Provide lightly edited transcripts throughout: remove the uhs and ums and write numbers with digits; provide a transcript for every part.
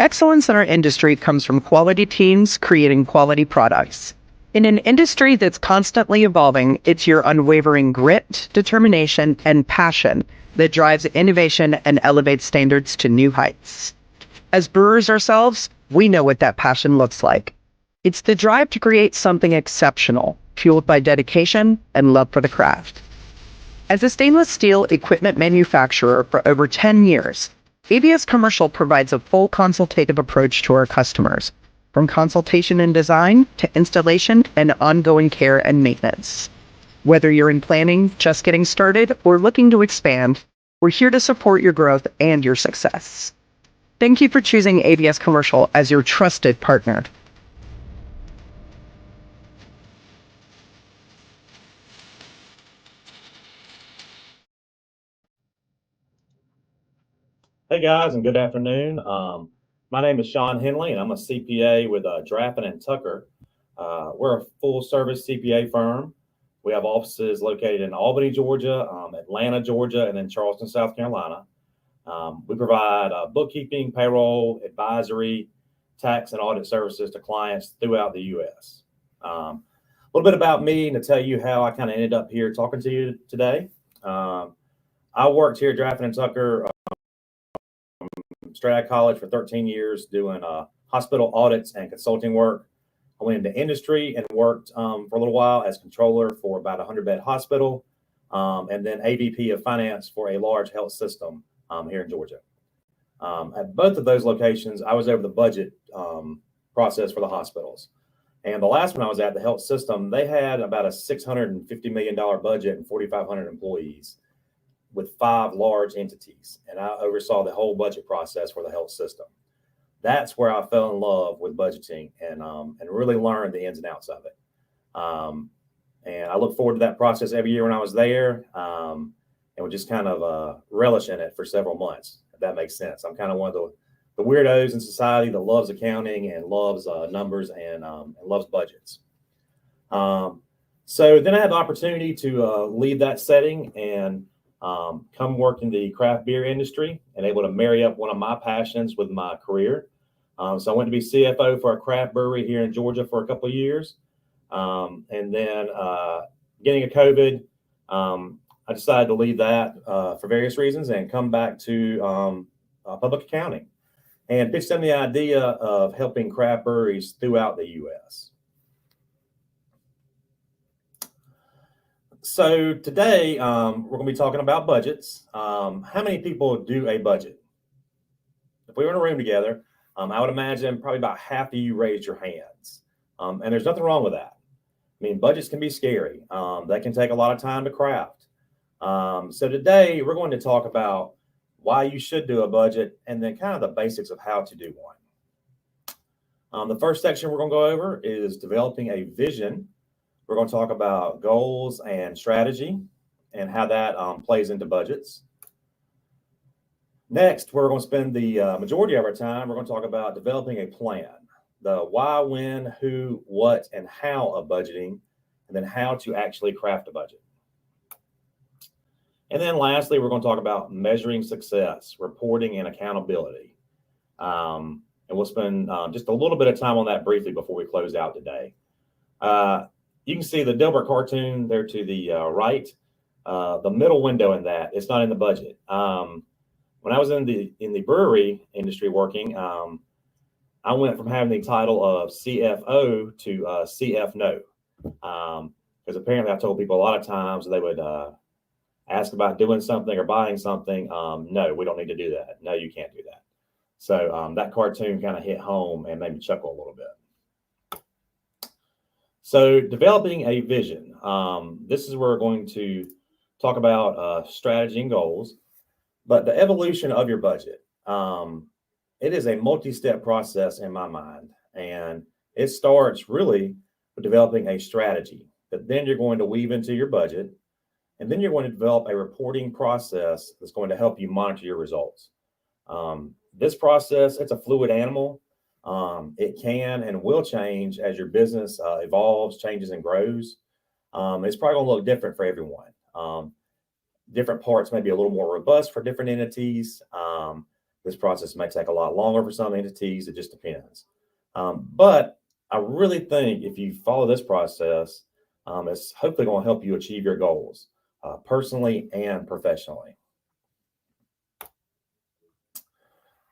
Excellence in our industry comes from quality teams creating quality products. In an industry that's constantly evolving, it's your unwavering grit, determination, and passion that drives innovation and elevates standards to new heights. As brewers ourselves, we know what that passion looks like. It's the drive to create something exceptional, fueled by dedication and love for the craft. As a stainless steel equipment manufacturer for over 10 years, ABS Commercial provides a full consultative approach to our customers, from consultation and design to installation and ongoing care and maintenance. Whether you're in planning, just getting started, or looking to expand, we're here to support your growth and your success. Thank you for choosing ABS Commercial as your trusted partner. Hey guys, and good afternoon. My name is Sean Hendley, and I'm a CPA with Draffin and Tucker. We're a full-service CPA firm. We have offices located in Albany, Georgia, Atlanta, Georgia, and in Charleston, South Carolina. We provide bookkeeping, payroll, advisory, tax, and audit services to clients throughout the U.S. A little bit about me and to tell you how I kind of ended up here talking to you today. I worked here at Draffin and Tucker straight out of college for 13 years doing hospital audits and consulting work. I went into industry and worked for a little while as controller for about a 100-bed hospital, and then AVP of finance for a large health system here in Georgia. At both of those locations, I was over the budget process for the hospitals. And the last one I was at, the health system, they had about a $650 million budget and 4,500 employees, with 5 large entities, and I oversaw the whole budget process for the health system. That's where I fell in love with budgeting and really learned the ins and outs of it. And I look forward to that process every year when I was there, and would just kind of relish in it for several months, if that makes sense. I'm kind of one of the weirdos in society that loves accounting and loves numbers and loves budgets. So then I had the opportunity to leave that setting and come work in the craft beer industry and able to marry up one of my passions with my career. So I went to be CFO for a craft brewery here in Georgia for a couple of years. And then beginning of COVID, I decided to leave that for various reasons and come back to public accounting and pitched them the idea of helping craft breweries throughout the U.S. So today, we're going to be talking about budgets. How many people do a budget? If we were in a room together, I would imagine probably about half of you raised your hands. And there's nothing wrong with that. I mean, budgets can be scary. They can take a lot of time to craft. So today, we're going to talk about why you should do a budget and then kind of the basics of how to do one. The first section we're going to go over is developing a vision. We're going to talk about goals and strategy and how that plays into budgets. Next, we're going to spend the majority of our time, we're going to talk about developing a plan, the why, when, who, what, and how of budgeting, and then how to actually craft a budget. And then lastly, we're going to talk about measuring success, reporting, and accountability. And we'll spend just a little bit of time on that briefly before we close out today. You can see the Dilbert cartoon there to the right. The middle window in that, it's not in the budget. When I was in the brewery industry working, I went from having the title of CFO to CF No. Because apparently I told people a lot of times they would ask about doing something or buying something. No, we don't need to do that. No, you can't do that. So that cartoon kind of hit home and made me chuckle a little bit. So developing a vision. This is where we're going to talk about strategy and goals, but the evolution of your budget. It is a multi-step process in my mind, and it starts really with developing a strategy that then you're going to weave into your budget, and then you're going to develop a reporting process that's going to help you monitor your results. This process, it's a fluid animal. It can and will change as your business evolves, changes, and grows. It's probably going to look different for everyone. Different parts may be a little more robust for different entities. This process may take a lot longer for some entities. It just depends. But I really think if you follow this process, it's hopefully going to help you achieve your goals personally and professionally.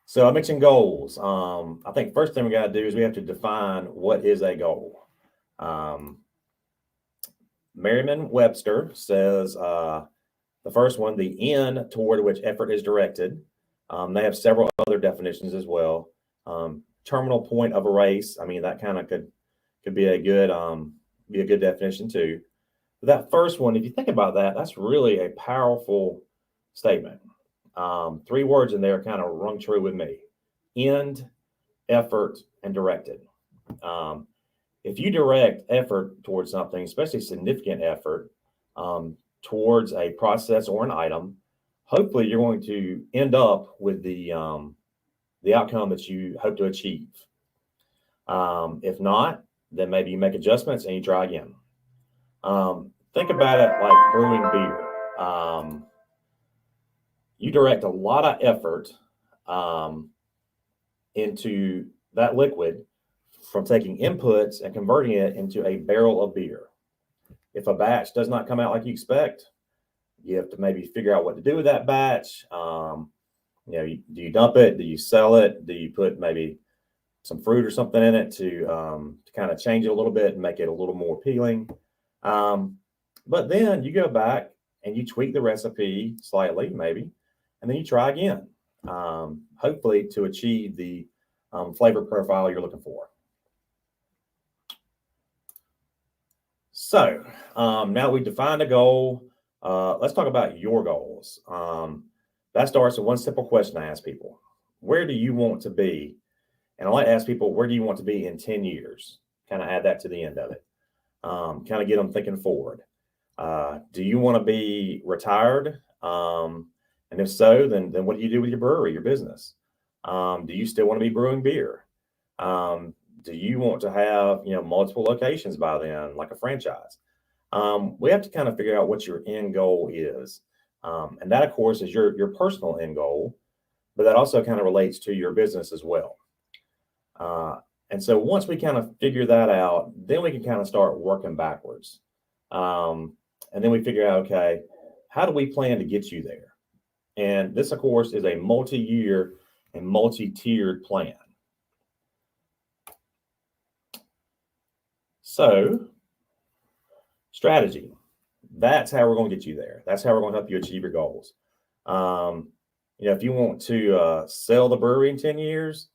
So I mentioned goals. I think first thing we got to do is we have to define what is a goal. Merriam-Webster says the first one, the end toward which effort is directed. They have several other definitions as well. Terminal point of a race. I mean, that kind of could be a good definition too. But that first one, if you think about that, that's really a powerful statement. 3 words in there kind of rung true with me: end, effort, and directed. If you direct effort towards something, especially significant effort, towards a process or an item, hopefully you're going to end up with the outcome that you hope to achieve. If not, then maybe you make adjustments and you try again. Think about it like brewing beer. You direct a lot of effort into that liquid from taking inputs and converting it into a barrel of beer. If a batch does not come out like you expect, you have to maybe figure out what to do with that batch. Do you dump it? Do you sell it? Do you put maybe some fruit or something in it to kind of change it a little bit and make it a little more appealing? But then you go back and you tweak the recipe slightly, maybe, and then you try again, hopefully to achieve the flavor profile you're looking for. So now we've defined a goal. Let's talk about your goals. That starts with one simple question I ask people: where do you want to be? And I like to ask people, where do you want to be in 10 years? Kind of add that to the end of it. Kind of get them thinking forward. Do you want to be retired? And if so, then what do you do with your brewery, your business? Do you still want to be brewing beer? Do you want to have multiple locations by then, like a franchise? We have to kind of figure out what your end goal is. And that, of course, is your personal end goal, but that also kind of relates to your business as well. And so once we kind of figure that out, then we can kind of start working backwards. And then we figure out, okay, how do we plan to get you there? And this, of course, is a multi-year and multi-tiered plan. So strategy, that's how we're going to get you there. That's how we're going to help you achieve your goals. If you want to sell the brewery in 10 years,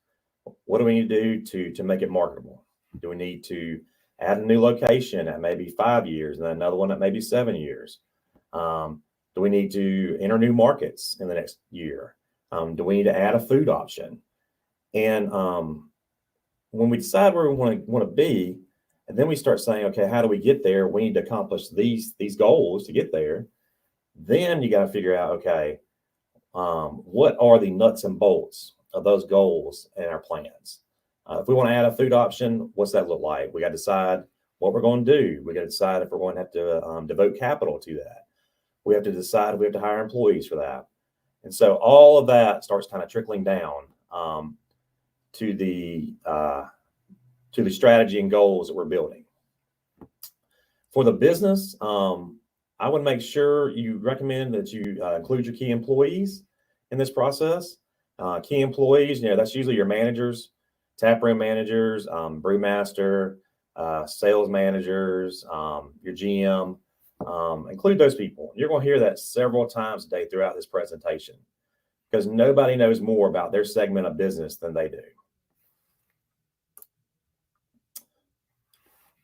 what do we need to do to make it marketable? Do we need to add a new location at maybe 5 years and then another one at maybe 7 years? Do we need to enter new markets in the next year? Do we need to add a food option? And when we decide where we want to be, and then we start saying, okay, how do we get there? We need to accomplish these goals to get there. Then you got to figure out, okay, what are the nuts and bolts of those goals and our plans? If we want to add a food option, what's that look like? We got to decide what we're going to do. We got to decide if we're going to have to devote capital to that. We have to decide if we have to hire employees for that. And so all of that starts kind of trickling down to the strategy and goals that we're building. For the business, I would make sure you recommend that you include your key employees in this process. Key employees, that's usually your managers, taproom managers, brewmaster, sales managers, your GM. Include those people. You're going to hear that several times a day throughout this presentation because nobody knows more about their segment of business than they do.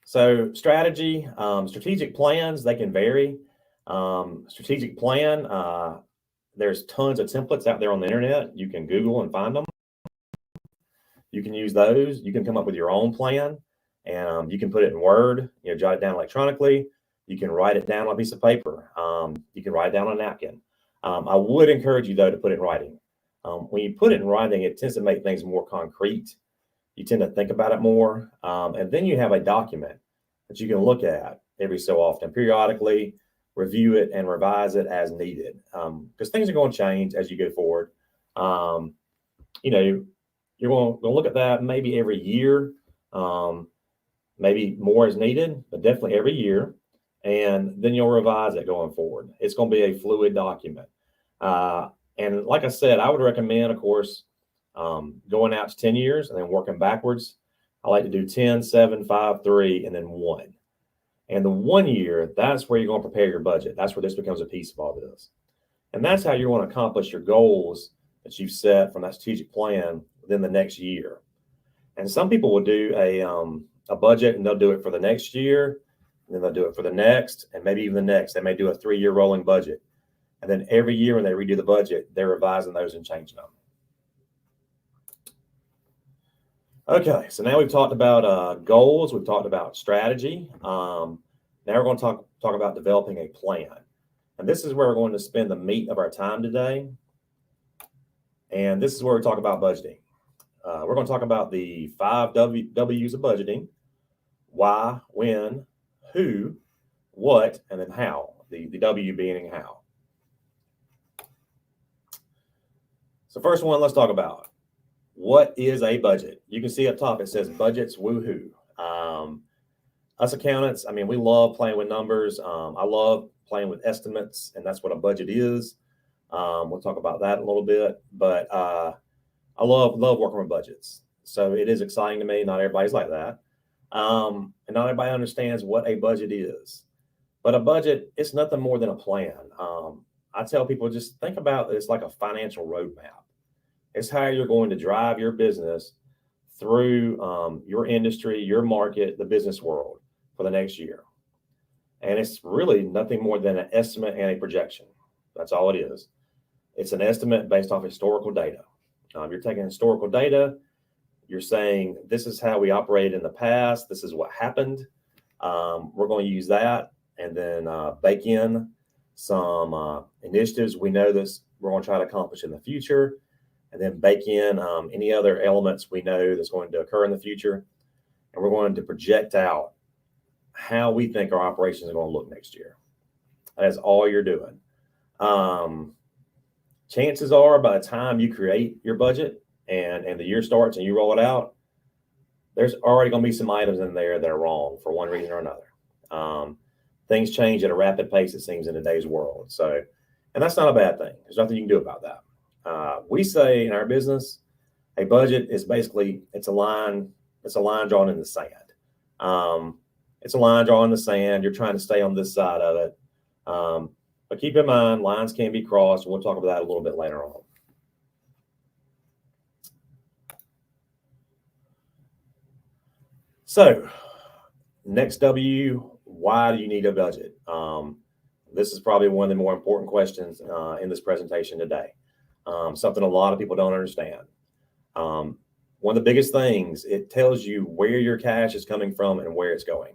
So strategy, strategic plans, they can vary. Strategic plan, there's tons of templates out there on the internet. You can Google and find them. You can use those. You can come up with your own plan, and you can put it in Word, jot it down electronically. You can write it down on a piece of paper. You can write it down on a napkin. I would encourage you, though, to put it in writing. When you put it in writing, it tends to make things more concrete. You tend to think about it more. And then you have a document that you can look at every so often, periodically, review it and revise it as needed. Because things are going to change as you go forward. you know, you're going to look at that maybe every year. Maybe more is needed, but definitely every year. And then you'll revise it going forward. It's going to be a fluid document. And like I said, I would recommend, of course, going out to 10 years and then working backwards. I like to do 10, 7, 5, 3, and then 1. And the 1 year, that's where you're going to prepare your budget. That's where this becomes a piece of all this. And that's how you're going to accomplish your goals that you've set from that strategic plan within the next year. And some people will do a budget, and they'll do it for the next year, and then they'll do it for the next, and maybe even the next. They may do a 3-year rolling budget. And then every year when they redo the budget, they're revising those and changing them. Okay, so now we've talked about goals. We've talked about strategy. Now we're going to talk about developing a plan. And this is where we're going to spend the meat of our time today. And this is where we talk about budgeting. We're going to talk about the 5 W's of budgeting: why, when, who, what, and then how. The W being how. So first one, let's talk about what is a budget. You can see up top, it says budgets, woohoo. Us accountants, I mean, we love playing with numbers. I love playing with estimates, and that's what a budget is. We'll talk about that a little bit, but I love working with budgets. So it is exciting to me. Not everybody's like that. And not everybody understands what a budget is. But a budget, it's nothing more than a plan. I tell people, just think about it's like a financial roadmap. It's how you're going to drive your business through your industry, your market, the business world for the next year. And it's really nothing more than an estimate and a projection. That's all it is. It's an estimate based off historical data. You're taking historical data. You're saying, this is how we operated in the past. This is what happened. We're going to use that and then bake in some initiatives we know this we're going to try to accomplish in the future, and then bake in any other elements we know that's going to occur in the future. And we're going to project out how we think our operations are going to look next year. That is all you're doing. Chances are by the time you create your budget and the year starts and you roll it out, there's already going to be some items in there that are wrong for one reason or another. Things change at a rapid pace, it seems, in today's world. So, and that's not a bad thing. There's nothing you can do about that. We say in our business, a budget is basically, it's a line drawn in the sand. It's a line drawn in the sand. You're trying to stay on this side of it. But keep in mind, lines can be crossed. We'll talk about that a little bit later on. So, next W, why do you need a budget? This is probably one of the more important questions in this presentation today. Something a lot of people don't understand. One of the biggest things, it tells you where your cash is coming from and where it's going.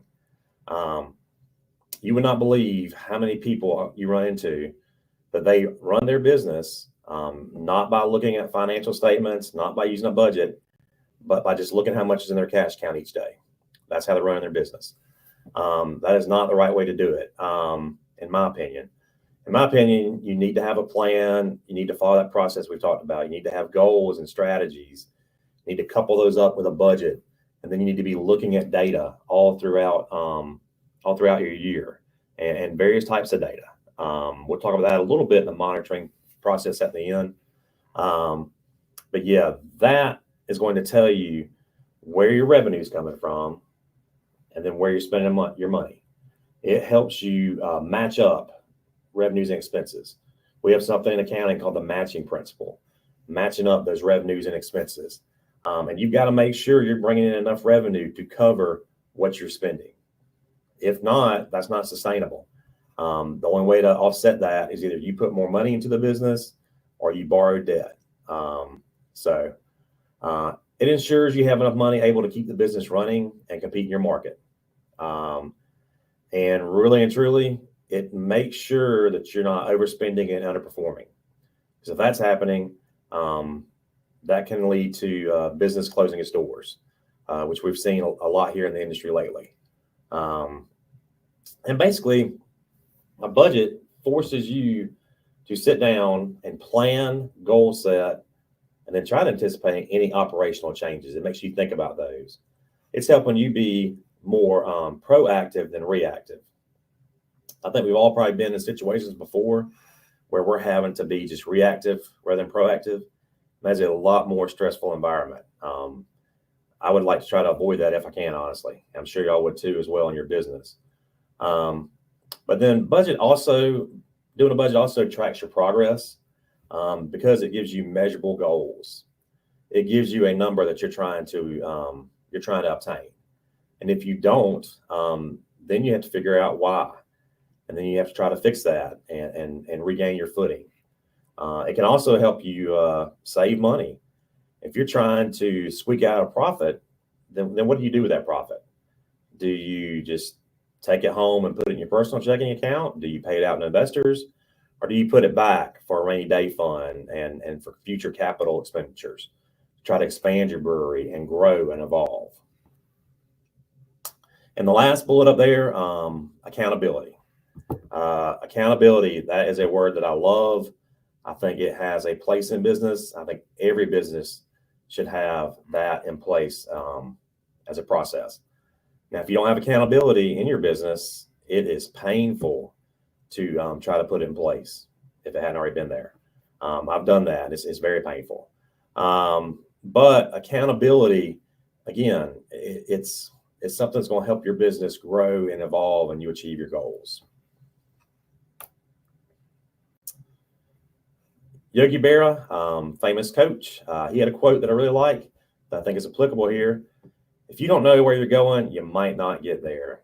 You would not believe how many people you run into that they run their business not by looking at financial statements, not by using a budget, but by just looking how much is in their cash account each day. That's how they're running their business. That is not the right way to do it, in my opinion. In my opinion, you need to have a plan. You need to follow that process we've talked about. You need to have goals and strategies. You need to couple those up with a budget, and then you need to be looking at data all throughout your year and various types of data. We'll talk about that a little bit in the monitoring process at the end. But yeah, that is going to tell you where your revenue is coming from and then where you're spending your money. It helps you match up revenues and expenses. We have something in accounting called the matching principle, matching up those revenues and expenses. And you've got to make sure you're bringing in enough revenue to cover what you're spending. If not, that's not sustainable. The only way to offset that is either you put more money into the business or you borrow debt. So it ensures you have enough money able to keep the business running and compete in your market. And really and truly, it makes sure that you're not overspending and underperforming. Because if that's happening, that can lead to business closing its doors, which we've seen a lot here in the industry lately. And basically, a budget forces you to sit down and plan, goal set, and then try to anticipate any operational changes. It makes you think about those. It's helping you be more proactive than reactive. I think we've all probably been in situations before where we're having to be just reactive rather than proactive. That's a lot more stressful environment. I would like to try to avoid that if I can, honestly. I'm sure y'all would too as well in your business. But then doing a budget also tracks your progress because it gives you measurable goals. It gives you a number that you're trying to obtain. And if you don't, then you have to figure out why. And then you have to try to fix that and regain your footing. It can also help you save money. If you're trying to squeak out a profit, then what do you do with that profit? Do you just take it home and put it in your personal checking account? Do you pay it out to investors? Or do you put it back for a rainy day fund and for future capital expenditures? Try to expand your brewery and grow and evolve. And the last bullet up there, accountability. Accountability, that is a word that I love. I think it has a place in business. I think every business should have that in place as a process. Now, if you don't have accountability in your business, it is painful to try to put it in place if it hadn't already been there. I've done that. It's very painful. But accountability, again, it's something that's going to help your business grow and evolve and you achieve your goals. Yogi Berra, famous coach, he had a quote that I really like that I think is applicable here. If you don't know where you're going, you might not get there.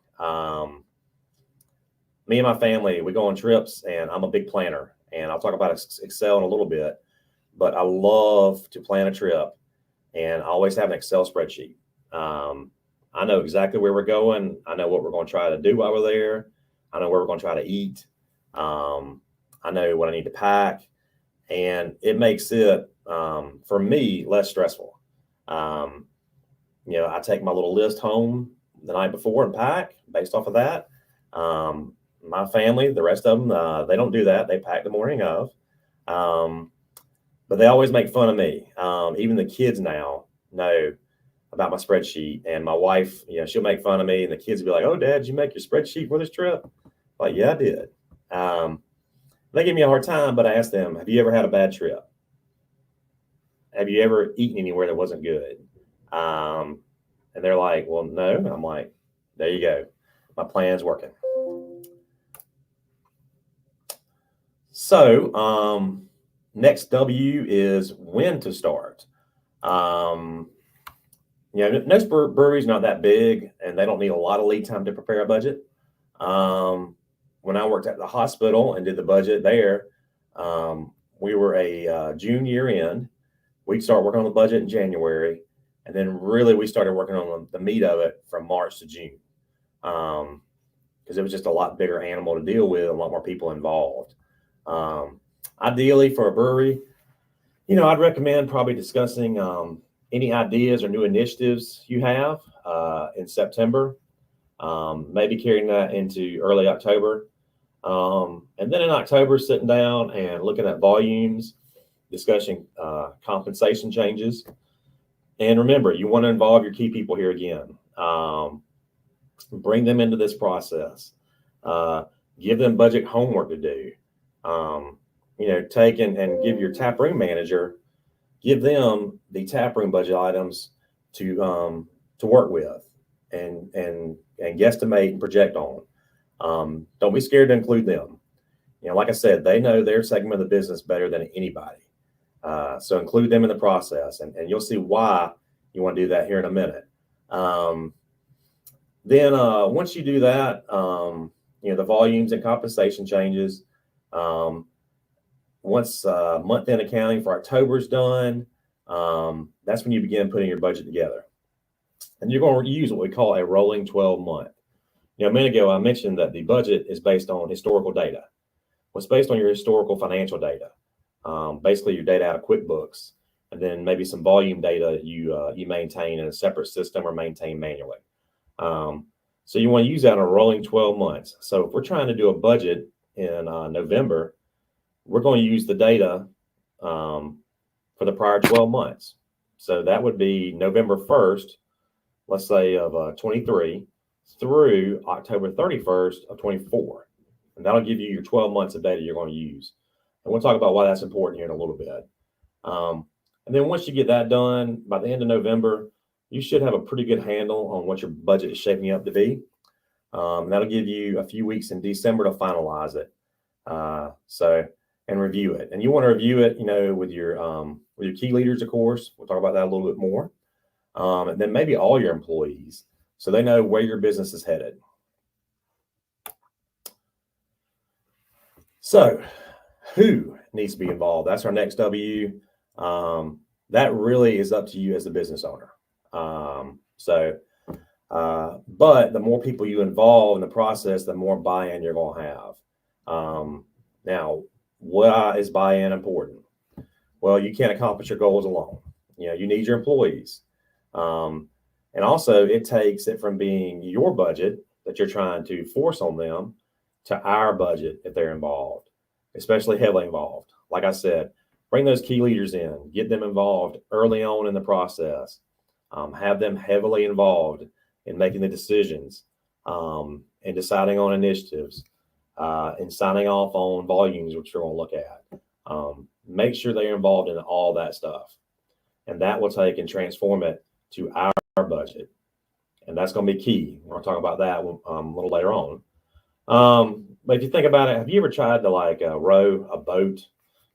Me and my family, we go on trips, and I'm a big planner. And I'll talk about Excel in a little bit, but I love to plan a trip, and I always have an Excel spreadsheet. I know exactly where we're going. I know what we're going to try to do while we're there. I know where we're going to try to eat. I know what I need to pack. And it makes it, for me, less stressful. I take my little list home the night before and pack based off of that. My family, the rest of them, they don't do that. They pack the morning of. But they always make fun of me. Even the kids now know about my spreadsheet. And my wife, she'll make fun of me. And the kids will be like, "Oh, Dad, did you make your spreadsheet for this trip?" Like, yeah, I did. They give me a hard time, but I ask them, "Have you ever had a bad trip? Have you ever eaten anywhere that wasn't good?" And they're like, "Well, no." And I'm like, there you go. My plan's working. So next W is when to start. Most breweries not that big, and they don't need a lot of lead time to prepare a budget. When I worked at the hospital and did the budget there, we were a June year end. We'd start working on the budget in January, and then really we started working on the meat of it from March to June, because it was just a lot bigger animal to deal with, a lot more people involved. Ideally for a brewery, I'd recommend probably discussing any ideas or new initiatives you have in September. Maybe carrying that into early October. And then in October, sitting down and looking at volumes, discussing compensation changes. And remember, you want to involve your key people here again. Bring them into this process. Give them budget homework to do. Take and give your taproom manager, give them the taproom budget items to work with and guesstimate and project on. Don't be scared to include them. Like I said, they know their segment of the business better than anybody. So include them in the process, and you'll see why you want to do that here in a minute. Then once you do that, the volumes and compensation changes. Once month-end accounting for October is done, that's when you begin putting your budget together. And you're going to use what we call a rolling 12-month. A minute ago, I mentioned that the budget is based on historical data. Well, it's based on your historical financial data, basically your data out of QuickBooks, and then maybe some volume data you maintain in a separate system or maintain manually. So you want to use that on a rolling 12 months. So if we're trying to do a budget in November, we're going to use the data for the prior 12 months. So that would be November 1st, let's say of 23 through October 31st of 24. And that'll give you your 12 months of data you're going to use. And we'll talk about why that's important here in a little bit. And then once you get that done, by the end of November, you should have a pretty good handle on what your budget is shaping up to be. That'll give you a few weeks in December to finalize it. And review it. And you want to review it, with your key leaders, of course. We'll talk about that a little bit more. And then maybe all your employees, so they know where your business is headed. So who needs to be involved? That's our next W. That really is up to you as a business owner. But the more people you involve in the process, the more buy-in you're going to have. Now, why is buy-in important? Well, you can't accomplish your goals alone. You need your employees. And also it takes it from being your budget that you're trying to force on them to our budget if they're involved, especially heavily involved. Like I said, bring those key leaders in, get them involved early on in the process, have them heavily involved in making the decisions, and deciding on initiatives, and signing off on volumes, which we're going to look at. Make sure they're involved in all that stuff. And that will take and transform it to our budget. And that's going to be key. We're going to talk about that a little later on. But if you think about it, have you ever tried to row a boat,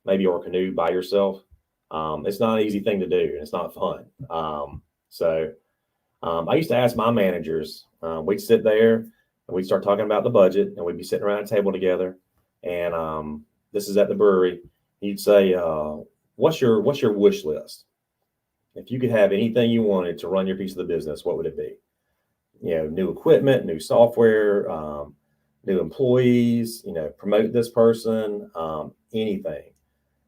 maybe, or a canoe by yourself? It's not an easy thing to do, and it's not fun. I used to ask my managers, we'd sit there and we'd start talking about the budget, and we'd be sitting around a table together. And this is at the brewery. You'd say, what's your wish list? If you could have anything you wanted to run your piece of the business, what would it be? New equipment, new software, new employees, promote this person, anything.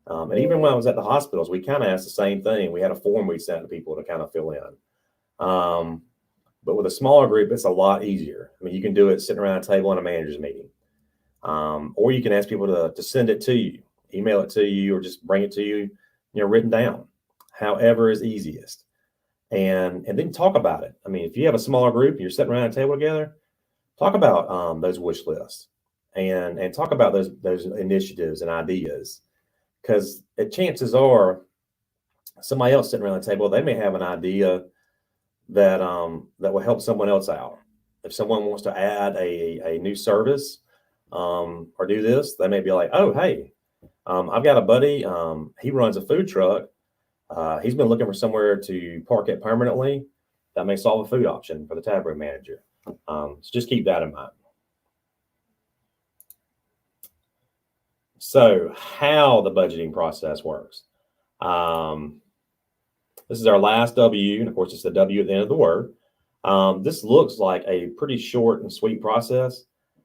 And even when I was at the hospitals, we kind of asked the same thing. We had a form we sent to people to kind of fill in. But with a smaller group, it's a lot easier. I mean, you can do it sitting around a table in a manager's meeting. Or you can ask people to send it to you, email it to you, or just bring it to you, written down, however is easiest. And then talk about it. I mean, if you have a smaller group and you're sitting around a table together, talk about those wish lists and talk about those initiatives and ideas, because chances are somebody else sitting around the table, they may have an idea that will help someone else out. If someone wants to add a new service or do this, they may be like, oh, hey, I've got a buddy. He runs a food truck. He's been looking for somewhere to park it permanently. That may solve a food option for the taproom manager. So just keep that in mind. So how the budgeting process works. This is our last W, and of course it's the W at the end of the word. This looks like a pretty short and sweet process,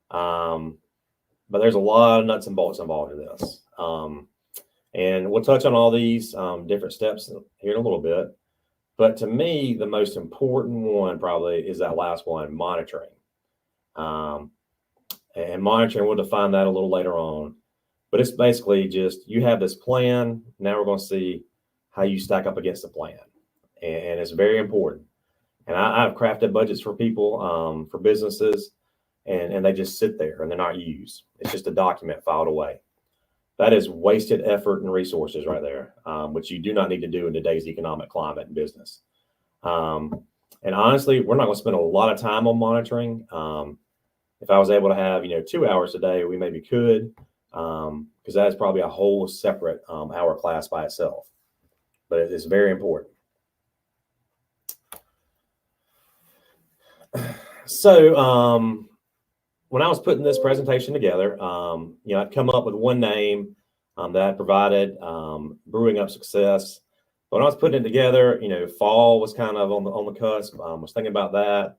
but there's a lot of nuts and bolts involved in this. And we'll touch on all these different steps here in a little bit. But to me, the most important one probably is that last one, monitoring. And monitoring, we'll define that a little later on. But it's basically just, you have this plan. Now we're going to see how you stack up against the plan. And it's very important. And I've crafted budgets for people, for businesses, and they just sit there and they're not used. It's just a document filed away. That is wasted effort and resources right there, which you do not need to do in today's economic climate and business. And honestly, we're not going to spend a lot of time on monitoring. If I was able to have, 2 hours a day, we maybe could, because that is probably a whole separate hour class by itself. But it is very important. So when I was putting this presentation together, I'd come up with one name that I provided, Brewing Up Success. But when I was putting it together, fall was kind of on the cusp. I was thinking about that.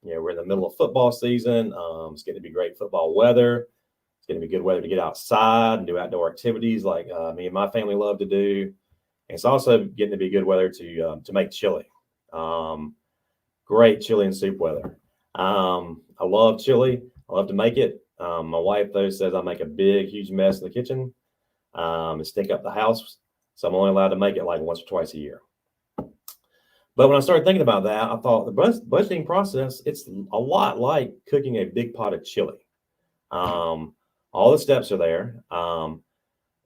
We're in the middle of football season. It's going to be great football weather. It's going to be good weather to get outside and do outdoor activities like me and my family love to do. And it's also getting to be good weather to make chili. Great chili and soup weather. I love chili. I love to make it. My wife, though, says I make a big, huge mess in the kitchen and stink up the house. So I'm only allowed to make it like once or twice a year. But when I started thinking about that, I thought the budgeting process, it's a lot like cooking a big pot of chili. All the steps are there.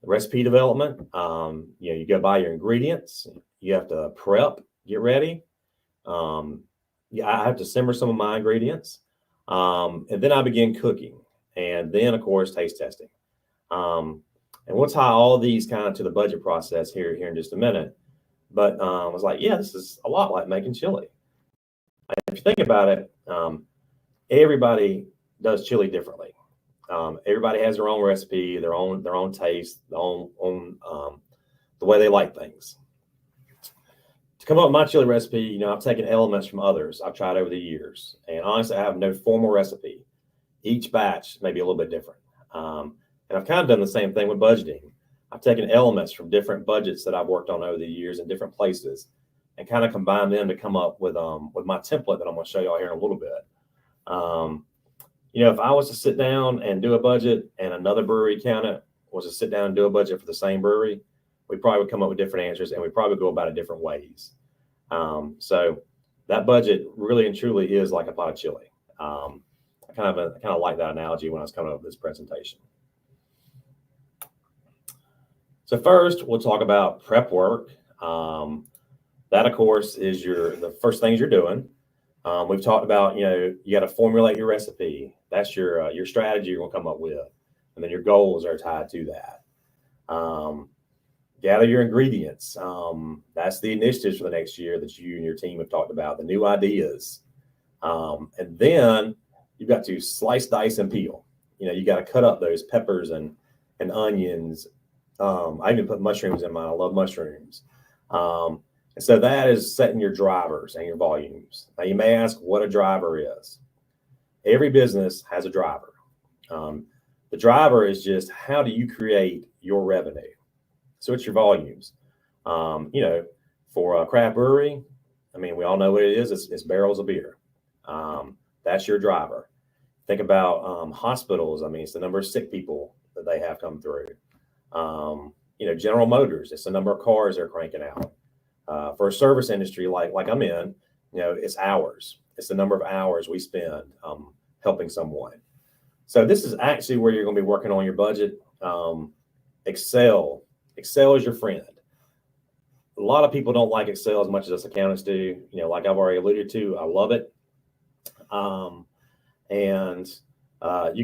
Recipe development, you go buy your ingredients. You have to prep, get ready. I have to simmer some of my ingredients. And then I begin cooking. And then, of course, taste testing. And we'll tie all these kind of to the budget process here in just a minute. But I was like, yeah, this is a lot like making chili. And if you think about it, everybody does chili differently. Everybody has their own recipe, their own taste, their own the way they like things. To come up with my chili recipe, I've taken elements from others I've tried over the years, and honestly, I have no formal recipe. Each batch may be a little bit different, and I've kind of done the same thing with budgeting. I've taken elements from different budgets that I've worked on over the years in different places, and kind of combined them to come up with my template that I'm going to show y'all here in a little bit. If I was to sit down and do a budget and another brewery accountant was to sit down and do a budget for the same brewery, we probably would come up with different answers, and we probably go about it different ways. So that budget really and truly is like a pot of chili. I kind of like that analogy when I was coming up with this presentation. So first, we'll talk about prep work. That, of course, is the first things you're doing. We've talked about, you got to formulate your recipe. That's your strategy you're going to come up with. And then your goals are tied to that. Gather your ingredients. That's the initiatives for the next year that you and your team have talked about, the new ideas. And then you've got to slice, dice, and peel. You got to cut up those peppers and onions. I even put mushrooms in mine. I love mushrooms. And so that is setting your drivers and your volumes. Now, you may ask what a driver is. Every business has a driver. The driver is just how do you create your revenue? So it's your volumes. For a craft brewery, we all know what it is. It's barrels of beer. That's your driver. Think about hospitals. It's the number of sick people that they have come through. General Motors, it's the number of cars they're cranking out. For a service industry like I'm in, it's hours. It's the number of hours we spend helping someone. So this is actually where you're going to be working on your budget. Excel is your friend. A lot of people don't like Excel as much as us accountants do. Like I've already alluded to, I love it. You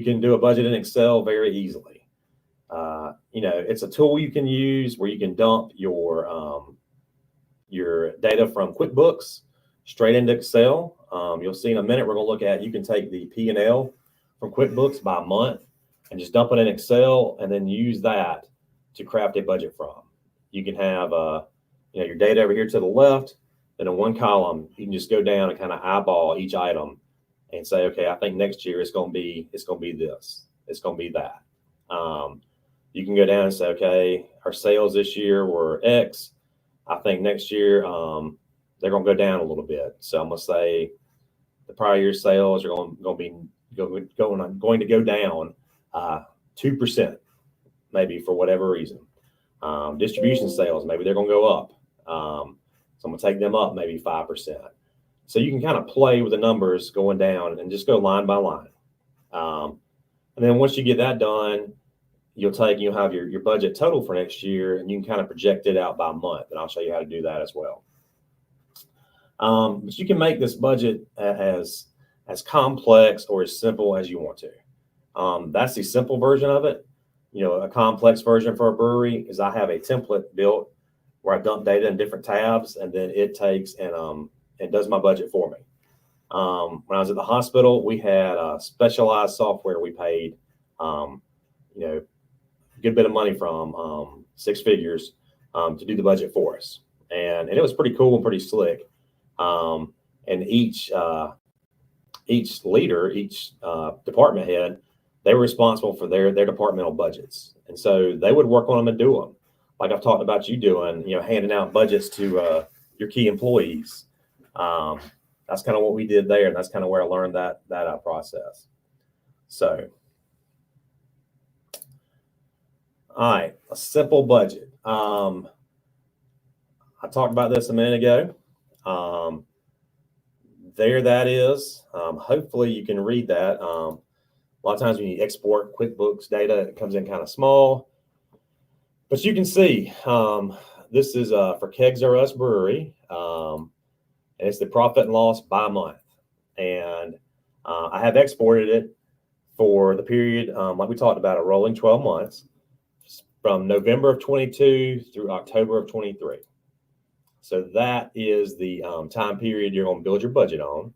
can do a budget in Excel very easily. It's a tool you can use where you can dump your data from QuickBooks straight into Excel. You'll see in a minute, we're going to look at, you can take the P&L from QuickBooks by month and just dump it in Excel and then use that to craft a budget from. You can have, your data over here to the left, then in one column, you can just go down and kind of eyeball each item and say, okay, I think next year it's going to be this, it's going to be that. You can go down and say, okay, our sales this year were X. I think next year they're going to go down a little bit. So I'm going to say the prior year sales are going to go down 2%, maybe for whatever reason. Distribution sales, maybe they're going to go up. So I'm going to take them up maybe 5%. So you can kind of play with the numbers going down and just go line by line. And then once you get that done, you'll have your budget total for next year, and you can kind of project it out by month. And I'll show you how to do that as well. But you can make this budget as complex or as simple as you want to. That's the simple version of it. A complex version for a brewery is I have a template built where I dump data in different tabs, and then it takes and does my budget for me. When I was at the hospital, we had specialized software we paid, a good bit of money from, 6 figures, to do the budget for us. And it was pretty cool and pretty slick. And each leader, each department head, they were responsible for their departmental budgets. And so they would work on them and do them. Like I've talked about you doing, handing out budgets to your key employees. That's kind of what we did there. And that's kind of where I learned that process. So, all right, a simple budget. I talked about this a minute ago. There that is. Hopefully you can read that. A lot of times when you export QuickBooks data, it comes in kind of small. But you can see this is for Kegs R Us Brewery. And it's the profit and loss by month. And I have exported it for the period, like we talked about, a rolling 12 months from November of 22 through October of 23. So that is the time period you're going to build your budget on.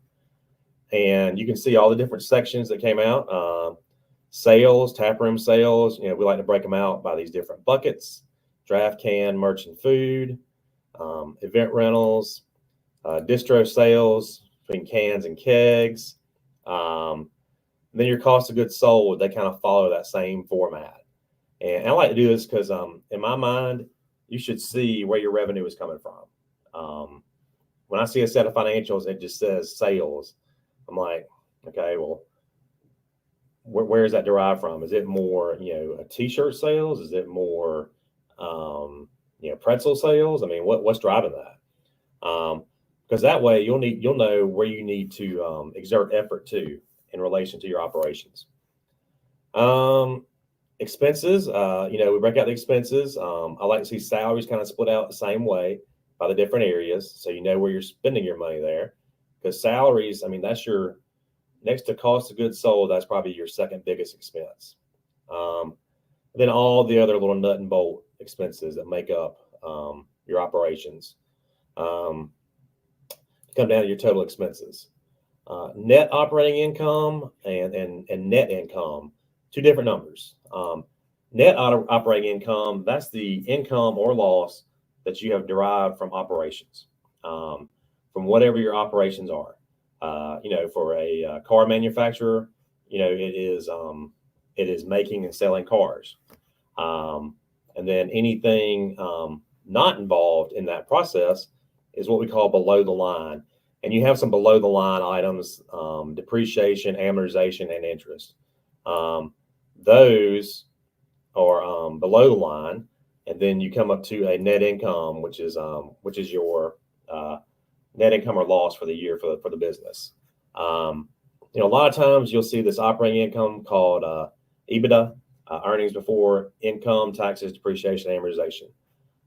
And you can see all the different sections that came out. Sales, taproom sales, we like to break them out by these different buckets: draft, can, merch, and food, event rentals, distro sales between cans and kegs. Then your cost of goods sold, they kind of follow that same format. And I like to do this because in my mind, you should see where your revenue is coming from. When I see a set of financials, it just says sales. I'm like, okay, well, where is that derived from? Is it more, a t-shirt sales? Is it more, pretzel sales? I mean, what's driving that? Because that way you'll know where you need to exert effort to in relation to your operations. Expenses, we break out the expenses. I like to see salaries kind of split out the same way by the different areas, so you know where you're spending your money there. Because salaries, I mean, that's your next to cost of goods sold. That's probably your second biggest expense. Then all the other little nut and bolt expenses that make up your operations come down to your total expenses. Net operating income and net income, two different numbers. Net operating income, that's the income or loss that you have derived from operations, from whatever your operations are. For a car manufacturer, it is making and selling cars. And then anything not involved in that process is what we call below the line. And you have some below the line items, depreciation, amortization, and interest. Those are below the line. And then you come up to a net income, which is your net income or loss for the year for the business. A lot of times you'll see this operating income called EBITDA, earnings before income, taxes, depreciation, amortization.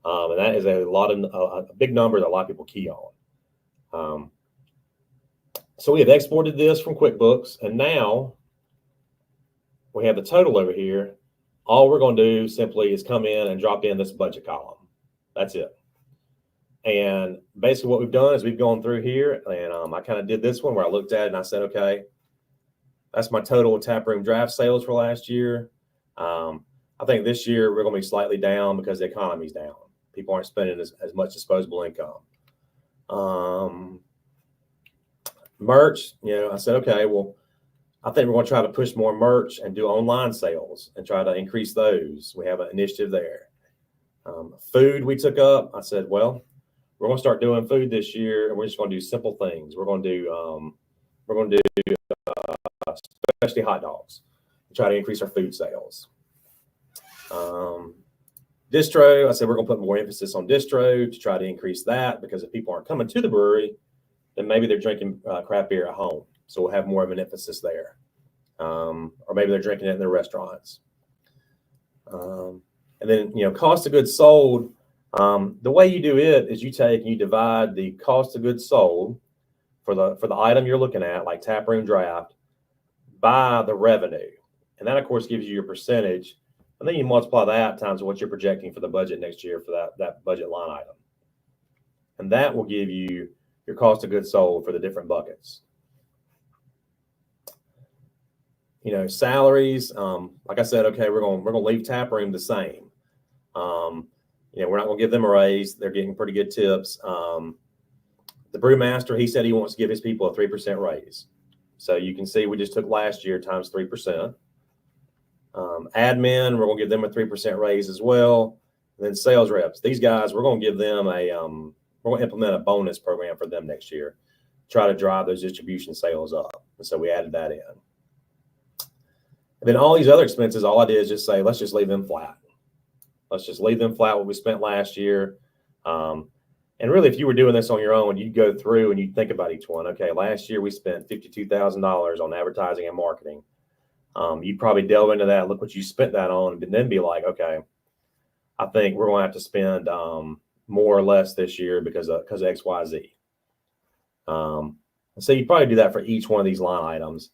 And that is a big number that a lot of people key on. So we have exported this from QuickBooks, and now we have the total over here. All we're going to do simply is come in and drop in this budget column. That's it. And basically what we've done is we've gone through here, and I kind of did this one where I looked at it and I said, okay, that's my total taproom draft sales for last year. I think this year we're going to be slightly down because the economy's down. People aren't spending as much disposable income. Merch, I said, okay, well, I think we're going to try to push more merch and do online sales and try to increase those. We have an initiative there. Food we took up. I said, well, we're going to start doing food this year, and we're just going to do simple things. We're going to do especially hot dogs, and try to increase our food sales. Distro, I said we're going to put more emphasis on distro to try to increase that, because if people aren't coming to the brewery, then maybe they're drinking craft beer at home. So we'll have more of an emphasis there. Or maybe they're drinking it in their restaurants. And then, cost of goods sold. The way you do it is you take and you divide the cost of goods sold for the item you're looking at, like taproom draft, by the revenue. And that, of course, gives you your percentage. And then you multiply that times what you're projecting for the budget next year for that budget line item. And that will give you your cost of goods sold for the different buckets. Salaries, like I said, okay, we're going to leave taproom the same. We're not going to give them a raise. They're getting pretty good tips. The brewmaster, he said he wants to give his people a 3% raise. So you can see we just took last year times 3%. Admin, we're going to give them a 3% raise as well. And then sales reps, these guys, we're going to give them we're going to implement a bonus program for them next year, try to drive those distribution sales up. And so we added that in. And then all these other expenses, all I did is just say, let's just leave them flat. Let's just leave them flat what we spent last year. And And really, if you were doing this on your own, you'd go through and you'd think about each one. Okay, last year we spent $52,000 on advertising and marketing. You'd probably delve into that, look what you spent that on, and then be like, okay, I think we're going to have to spend more or less this year because of X, Y, Z. So you probably do that for each one of these line items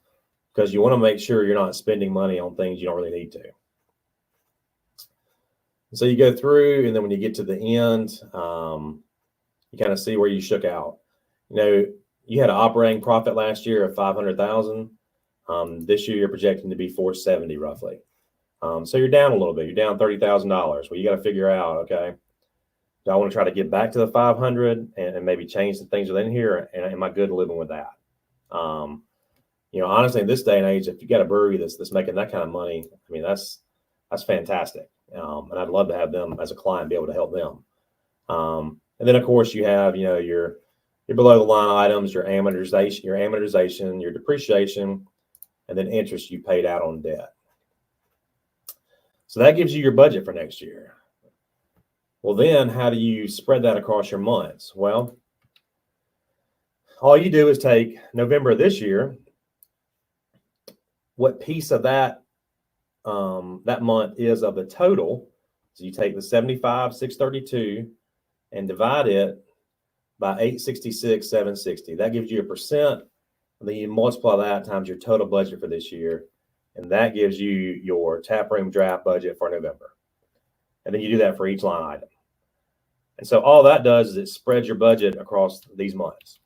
because you want to make sure you're not spending money on things you don't really need to. So you go through, and then when you get to the end, you kind of see where you shook out. You had an operating profit last year of $500,000. This year you're projecting to be $470 roughly. So you're down a little bit. You're down $30,000. Well, you got to figure out, okay, do I want to try to get back to the 500 and maybe change the things within here? And am I good living with that? Honestly, in this day and age, if you got a brewery that's making that kind of money, I mean, that's fantastic. And I'd love to have them as a client, be able to help them. And then of course you have, your below the line items, your amortization, your depreciation, and then interest you paid out on debt. So that gives you your budget for next year. Well, then how do you spread that across your months? Well, all you do is take November of this year, what piece of that month is of the total. So you take the 75,632 and divide it by 866,760. That gives you a percent. And then you multiply that times your total budget for this year. And that gives you your taproom draft budget for November. And then you do that for each line item. And so all that does is it spreads your budget across these months.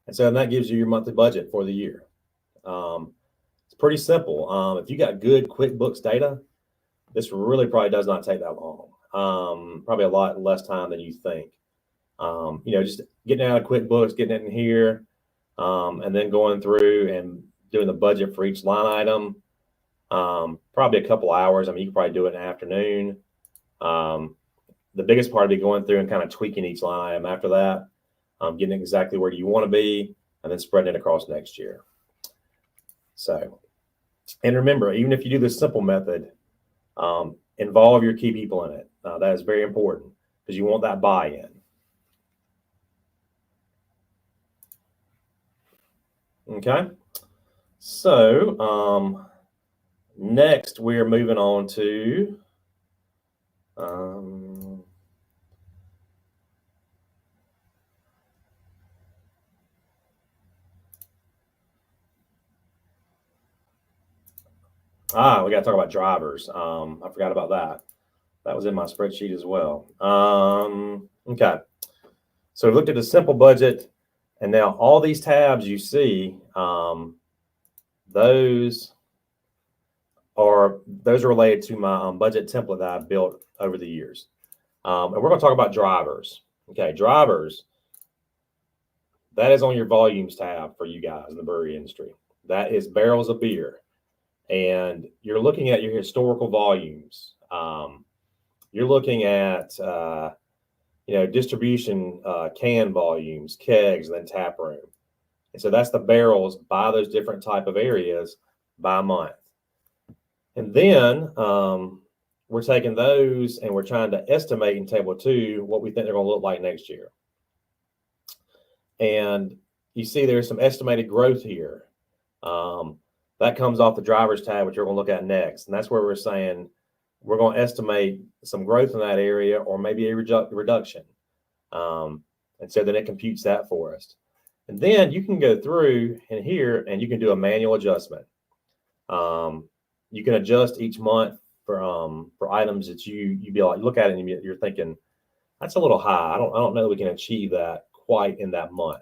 And so that gives you your monthly budget for the year. It's pretty simple. If you got good QuickBooks data, this really probably does not take that long. Probably a lot less time than you think. Just getting out of QuickBooks, getting it in here, and then going through and doing the budget for each line item. Probably a couple hours. I mean, you could probably do it in the afternoon. The biggest part would be going through and kind of tweaking each line item after that, getting exactly where you want to be, and then spreading it across next year. So, and remember, even if you do this simple method, involve your key people in it. That is very important because you want that buy-in. Okay. So, next we're moving on to we got to talk about drivers. I forgot about that. That was in my spreadsheet as well. Okay. So we looked at a simple budget, and now all these tabs you see, those are related to my budget template that I've built over the years. And we're going to talk about drivers. Okay, drivers. That is on your volumes tab for you guys in the brewery industry. That is barrels of beer. And you're looking at your historical volumes. You're looking at, distribution, can volumes, kegs, and then tap room. And so that's the barrels by those different type of areas by month. And then we're taking those and we're trying to estimate in table 2 what we think they're going to look like next year. And you see there's some estimated growth here. That comes off the drivers tab, which we're going to look at next. And that's where we're saying we're going to estimate some growth in that area or maybe a reduction. And so then it computes that for us. And then you can go through in here and you can do a manual adjustment. You can adjust each month for items that you be like, look at it and you're thinking, that's a little high. I don't know that we can achieve that quite in that month.